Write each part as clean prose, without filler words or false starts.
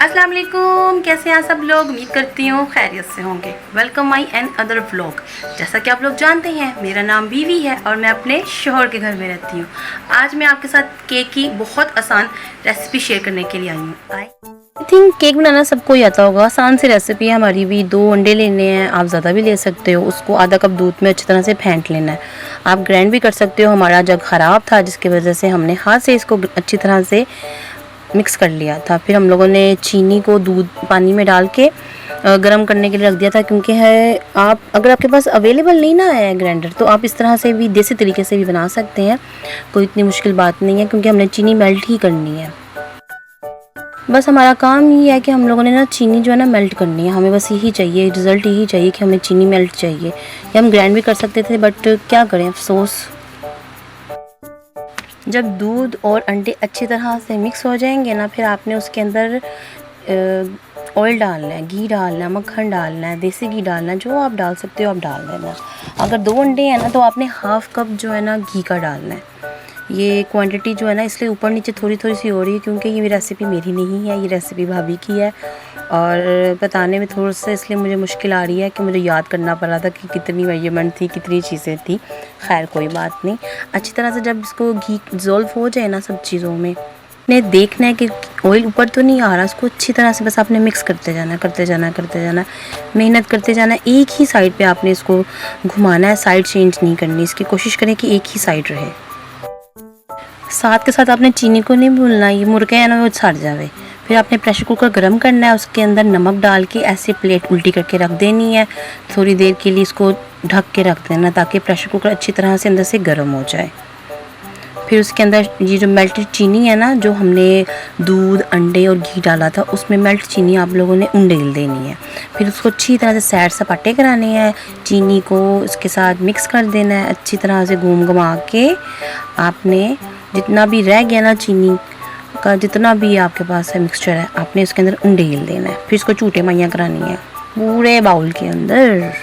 अस्सलाम वालेकुम, कैसे हैं सब लोग। उम्मीद करती हूँ खैरियत से होंगे। Welcome my and other vlog. जैसा कि आप लोग जानते हैं, मेरा नाम बीवी है और मैं अपने शोहर के घर में रहती हूँ। आज मैं आपके साथ केक की बहुत आसान रेसिपी शेयर करने के लिए आई हूँ। आई थिंक केक बनाना सबको ही आता होगा। आसान सी रेसिपी है हमारी भी। 2 अंडे लेने हैं, आप ज़्यादा भी ले सकते हो। उसको आधा कप दूध में अच्छी तरह से फेंट लेना है। आप ग्राइंड भी कर सकते हो। हमारा जग ख़राब था जिसकी वजह से हमने हाथ से इसको अच्छी तरह से मिक्स कर लिया था। फिर हम लोगों ने चीनी को दूध पानी में डाल के गर्म करने के लिए रख दिया था, क्योंकि है आप अगर आपके पास अवेलेबल नहीं ना है ग्राइंडर, तो आप इस तरह से भी देसी तरीके से भी बना सकते हैं। कोई इतनी मुश्किल बात नहीं है, क्योंकि हमने चीनी मेल्ट ही करनी है। बस हमारा काम ये है कि हम लोगों ने ना चीनी जो है ना मेल्ट करनी है। हमें बस यही चाहिए, रिज़ल्ट यही चाहिए कि हमें चीनी मेल्ट चाहिए। या हम ग्राइंड भी कर सकते थे, बट क्या करें, अफसोस। जब दूध और अंडे अच्छी तरह से मिक्स हो जाएंगे ना, फिर आपने उसके अंदर ऑयल डालना है, घी डालना है, मक्खन डालना है, देसी घी डालना है। जो आप डाल सकते हो आप डाल देना। अगर 2 अंडे हैं ना, तो आपने हाफ़ कप जो है ना घी का डालना है। ये क्वांटिटी जो है ना, इसलिए ऊपर नीचे थोड़ी थोड़ी सी हो रही है, क्योंकि ये रेसिपी मेरी नहीं है, ये रेसिपी भाभी की है। और बताने में थोड़ा सा इसलिए मुझे मुश्किल आ रही है कि मुझे याद करना पड़ रहा था कि कितनी मेजरमेंट थी, कितनी चीज़ें थी। खैर कोई बात नहीं। अच्छी तरह से जब इसको घी डिज़ोल्व हो जाए ना सब चीज़ों में, ने देखना है कि ऑयल ऊपर तो नहीं आ रहा। उसको अच्छी तरह से बस आपने मिक्स करते जाना, करते जाना, करते जाना, मेहनत करते जाना। एक ही साइड पे आपने इसको घुमाना है, साइड चेंज नहीं करनी। इसकी कोशिश करें कि एक ही साइड रहे। साथ के साथ आपने चीनी को नहीं भूलना, ये मुर्गे है ना वो सड़ जावे। फिर आपने प्रेशर कुकर गर्म करना है, उसके अंदर नमक डाल के ऐसे प्लेट उल्टी करके रख देनी है। थोड़ी देर के लिए इसको ढक के रख देना, ताकि प्रेशर कुकर अच्छी तरह से अंदर से गर्म हो जाए। फिर उसके अंदर ये जो मेल्टेड चीनी है ना, जो हमने दूध, अंडे और घी डाला था, उसमें मेल्ट चीनी आप लोगों ने उंडेल देनी है। फिर उसको अच्छी तरह से सैर सपाटे कराने हैं। चीनी को उसके साथ मिक्स कर देना है अच्छी तरह से घूम घुमा के। आपने जितना भी रह गया ना चीनी का, जितना भी आपके पास है मिक्सचर है, आपने उसके अंदर उंडेल देना है। फिर इसको झूटे माइयाँ करानी है पूरे बाउल के अंदर।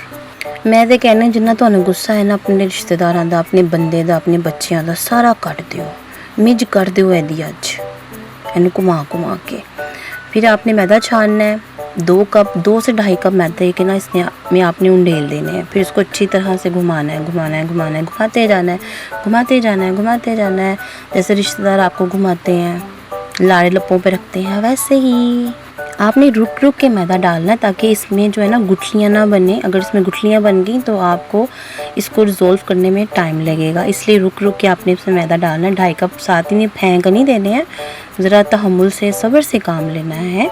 मैं तो कहना, जिन्ना तुहानू गुस्सा है ना अपने रिश्तेदारां दा, अपने बंदे दा, अपने बच्चों दा, सारा कट दिओ, मिज कर दिओ एदी अज, इनू घुमा घुमा के। फिर आपने मैदा छानना है। 2 से 2.5 कप मैदे के ना इसमें में आपने उंडेल देने हैं। फिर इसको अच्छी तरह से घुमाना है, घुमाना है, घुमाना है, घुमाते जाना है, घुमाते जाना है, घुमाते जाना है। जैसे रिश्तेदार आपको घुमाते हैं, लाड़े लप्पों पे रखते हैं, वैसे ही आपने रुक रुक के मैदा डालना है, ताकि इसमें जो है ना गुठलियाँ ना बने। अगर इसमें गुठलियाँ बन गई तो आपको इसको रिजोल्व करने में टाइम लगेगा। इसलिए रुक रुक के आपने इसमें मैदा डालना है। 2.5 कप साथ ही नहीं फेंक नहीं देने हैं, ज़रा तहम्मुल से, सब्र से काम लेना है।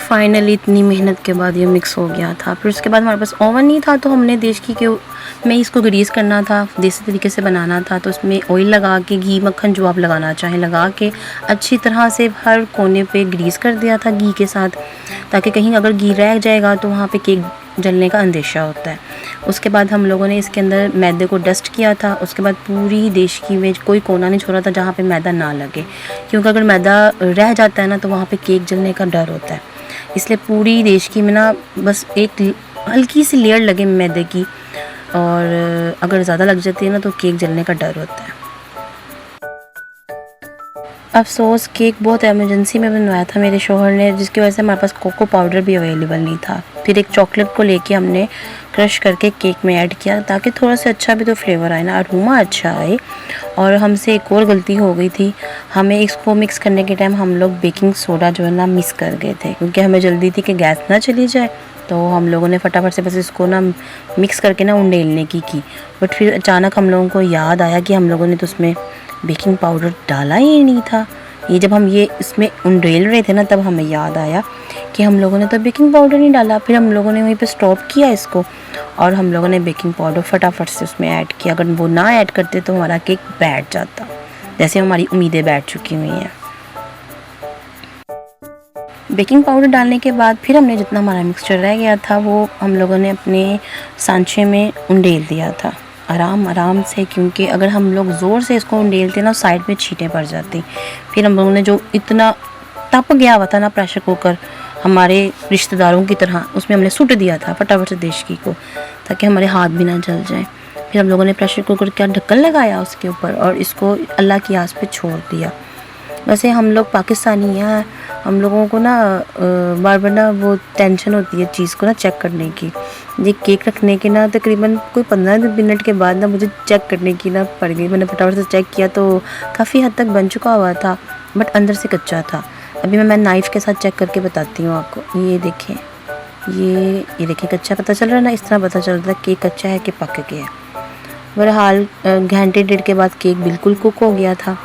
फाइनली इतनी मेहनत के बाद ये मिक्स हो गया था। फिर उसके बाद हमारे पास ओवन नहीं था, तो हमने देश की के में इसको ग्रीस करना था, देसी तरीके से बनाना था। तो उसमें ऑयल लगा के, घी मक्खन जो आप लगाना चाहें लगा के, अच्छी तरह से हर कोने पे ग्रीस कर दिया था घी के साथ, ताकि कहीं अगर घी रह जाएगा तो वहाँ पे केक जलने का अंदेशा होता है। उसके बाद हम लोगों ने इसके अंदर मैदे को डस्ट किया था। उसके बाद पूरी देश की में कोई कोना नहीं छोड़ा था जहाँ पे मैदा ना लगे, क्योंकि अगर मैदा रह जाता है ना, तो वहाँ पे केक जलने का डर होता है। इसलिए पूरी देश की में ना बस एक हल्की सी लेयर लगे मैदे की, और अगर ज़्यादा लग जाती है ना, तो केक जलने का डर होता है। अफसोस केक बहुत एमरजेंसी में बनवाया था मेरे शोहर ने, जिसकी वजह से हमारे पास कोको पाउडर भी अवेलेबल नहीं था। फिर एक चॉकलेट को लेके हमने क्रश करके केक में ऐड किया, ताकि थोड़ा सा अच्छा भी तो फ्लेवर आए ना, अरोमा अच्छा आए। और हमसे एक और गलती हो गई थी, हमें इसको मिक्स करने के टाइम हम लोग बेकिंग सोडा जो है ना मिस कर गए थे, क्योंकि हमें जल्दी थी कि गैस ना चली जाए। तो हम लोगों ने फटाफट से बस इसको ना मिक्स करके ना उंडेलने की बट फिर अचानक हम लोगों को याद आया कि हम लोगों ने तो उसमें बेकिंग पाउडर डाला ही नहीं था। ये जब हम ये इसमें उंडेल रहे थे ना, तब हमें याद आया कि हम लोगों ने तो बेकिंग पाउडर नहीं डाला। फिर हम लोगों ने वहीं पे स्टॉप किया इसको और हम लोगों ने बेकिंग पाउडर फटाफट से उसमें ऐड किया। अगर वो ना ऐड करते तो हमारा केक बैठ जाता, जैसे हमारी उम्मीदें बैठ चुकी हुई हैं। बेकिंग पाउडर डालने के बाद फिर हमने जितना हमारा मिक्सचर रह गया था वो हम लोगों ने अपने सांचे में उंडेल दिया था आराम आराम से, क्योंकि अगर हम लोग ज़ोर से इसको उंडेलते ना साइड में छींटें पड़ जाती। फिर हम लोगों ने जो इतना तप गया हुआ था ना प्रेशर कुकर हमारे रिश्तेदारों की तरह, उसमें हमने सुट दिया था फटाफट से देश की को, ताकि हमारे हाथ भी ना जल जाए। फिर हम लोगों ने प्रेशर कुकर का ढक्कन लगाया उसके ऊपर और इसको अल्लाह की आस पे छोड़ दिया। वैसे हम लोग पाकिस्तानी हैं, हम लोगों को ना बार बार ना वो टेंशन होती है चीज़ को ना चेक करने की। ये केक रखने के ना तकरीबन कोई 15 मिनट के बाद ना मुझे चेक करने की ना पड़ गई। मैंने फटाफट से चेक किया तो काफ़ी हद तक बन चुका हुआ था, बट अंदर से कच्चा था। अभी मैं नाइफ़ के साथ चेक करके बताती हूँ आपको। ये देखें, ये देखें कच्चा पता चल रहा है ना, इस तरह पता चल रहा है केक कच्चा है कि पक गया है। बहरहाल घंटे डेढ़ के बाद केक बिल्कुल कुक हो गया था।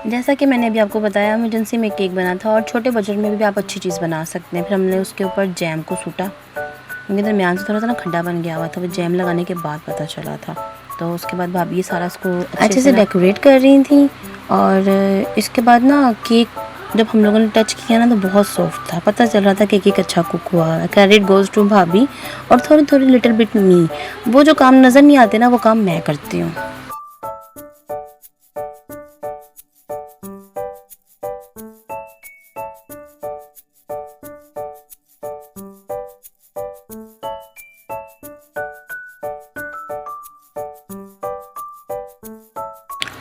जैसा कि मैंने अभी आपको बताया, इमरजेंसी में केक बना था और छोटे बजट में भी आप अच्छी चीज़ बना सकते हैं। फिर हमने उसके ऊपर जैम को सूटा, क्योंकि दरमियान से थोड़ा सा ना खड्डा बन गया हुआ था, वो जैम लगाने के बाद पता चला था। तो उसके बाद भाभी ये सारा उसको अच्छे से डेकोरेट कर रही थी। और इसके बाद ना केक जब हम लोगों ने टच किया ना तो बहुत सॉफ्ट था, पता चल रहा था कि केक अच्छा कुक हुआ है। क्रेडिट गोज़ टू भाभी और थोड़ी थोड़ी लिटिल बिट मी। वो जो काम नज़र नहीं आते ना वो काम मैं करती हूँ।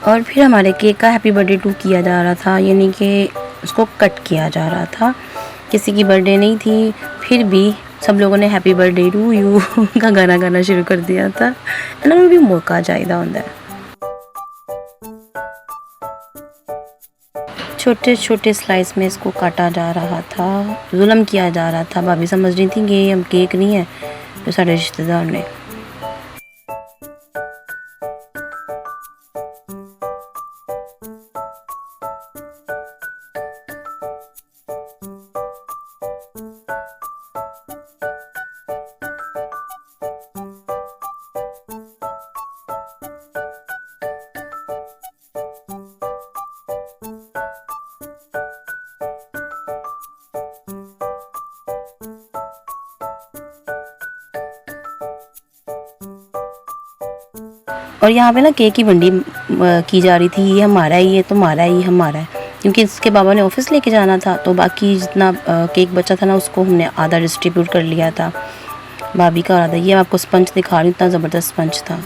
और फिर हमारे केक का हैप्पी बर्थडे टू किया जा रहा था, यानी कि उसको कट किया जा रहा था। किसी की बर्थडे नहीं थी, फिर भी सब लोगों ने हैप्पी बर्थडे टू यू का गाना गाना शुरू कर दिया था। इन्होंने भी मौका चाहिए होता है। छोटे छोटे स्लाइस में इसको काटा जा रहा था, जुल्म किया जा रहा था। भाभी समझ रही थी कि ये हम केक नहीं है, तो सारे रिश्तेदार ने। और यहाँ पे ना केक की बंडी की जा रही थी, ये हमारा है, ये तुम्हारा है, ये हमारा है, क्योंकि इसके बाबा ने ऑफिस लेके जाना था। तो बाकी जितना केक बचा था ना उसको हमने आधा डिस्ट्रीब्यूट कर लिया था, भाभी का आधा। ये मैं आपको स्पंज दिखा रही हूँ, इतना ज़बरदस्त स्पंज था।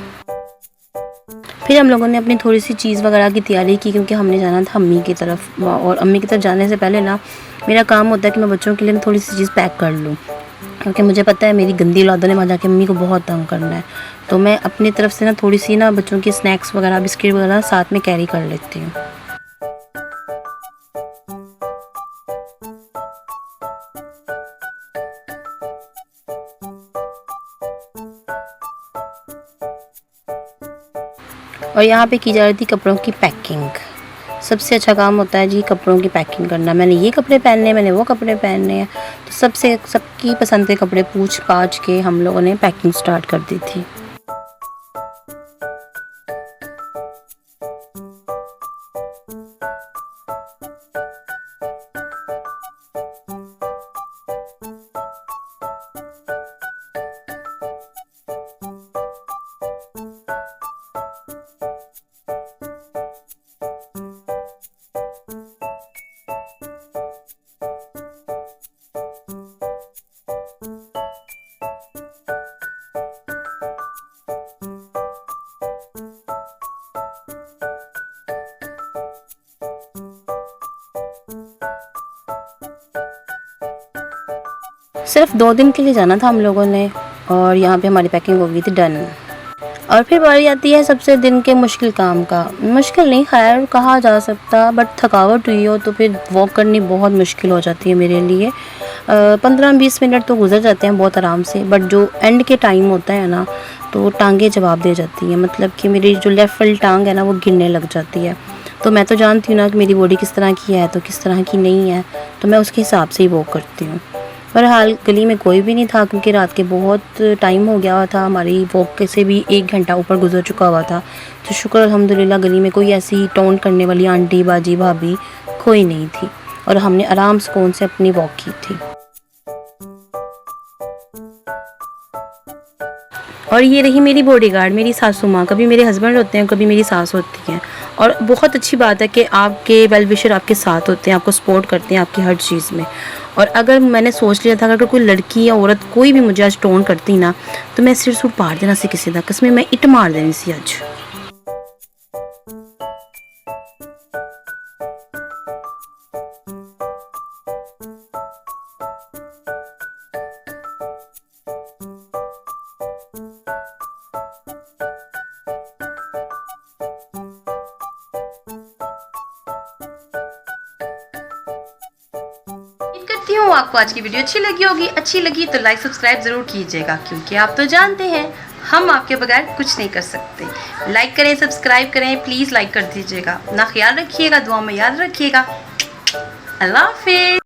फिर हम लोगों ने अपनी थोड़ी सी चीज़ वगैरह की तैयारी की, क्योंकि हमने जाना था अम्मी की तरफ। और अम्मी की तरफ जाने से पहले ना मेरा काम होता है कि मैं बच्चों के लिए थोड़ी सी चीज़ पैक कर लूँ, क्योंकि मुझे पता है मेरी गंदी औलादों ने वहाँ जाके मम्मी को बहुत तंग करना है। तो मैं अपनी तरफ से ना थोड़ी सी ना बच्चों की स्नैक्स वगैरह बिस्किट वगैरह साथ में कैरी कर लेती हूँ। और यहाँ पे की जा रही थी कपड़ों की पैकिंग। सबसे अच्छा काम होता है जी कपड़ों की पैकिंग करना। मैंने ये कपड़े पहनने हैं, मैंने वो कपड़े पहनने हैं, तो सबकी पसंद के कपड़े पूछ पाछ के हम लोगों ने पैकिंग स्टार्ट कर दी थी। सिर्फ 2 दिन के लिए जाना था हम लोगों ने, और यहाँ पे हमारी पैकिंग हो गई थी डन। और फिर बारी आती है सबसे दिन के मुश्किल काम का। मुश्किल नहीं खैर कहा जा सकता, बट थकावट हुई हो तो फिर वॉक करनी बहुत मुश्किल हो जाती है मेरे लिए। 15-20 मिनट तो गुजर जाते हैं बहुत आराम से, बट जो एंड के टाइम होता है ना तो टांगें जवाब दे जाती हैं, मतलब कि मेरी जो लेफ़्ट वाली टांग है ना वो गिरने लग जाती है। तो मैं तो जानती हूँ ना कि मेरी बॉडी किस तरह की है तो किस तरह की नहीं है, तो मैं उसके हिसाब से ही वॉक करती हूँ। बहरहाल गली में कोई भी नहीं था क्योंकि रात के बहुत टाइम हो गया था, हमारी वॉक से भी 1 घंटा ऊपर गुजर चुका हुआ था। तो शुक्र अल्हम्दुलिल्लाह गली में कोई ऐसी टोंट करने वाली आंटी बाजी भाभी कोई नहीं थी और हमने आराम सुकून से अपनी वॉक की थी। और ये रही मेरी बॉडीगार्ड, मेरी सासू माँ। कभी मेरे हस्बैंड होते हैं, कभी मेरी सास होती हैं। और बहुत अच्छी बात है कि आपके वेल विशर आपके साथ होते हैं, आपको सपोर्ट करते हैं आपकी हर चीज़ में। और अगर मैंने सोच लिया था अगर कोई लड़की या औरत कोई भी मुझे आज टोन करती ना, तो मैं सिर सूर पाड़ देना सी किसी दा, कसमें मैं इट मार देनी सी अज। करती हूँ आपको आज की वीडियो अच्छी लगी होगी। अच्छी लगी तो लाइक सब्सक्राइब ज़रूर कीजिएगा, क्योंकि आप तो जानते हैं हम आपके बगैर कुछ नहीं कर सकते। लाइक करें, सब्सक्राइब करें, प्लीज़ लाइक कर दीजिएगा। अपना ख्याल रखिएगा, दुआ में याद रखिएगा। अल्लाह हाफिज़।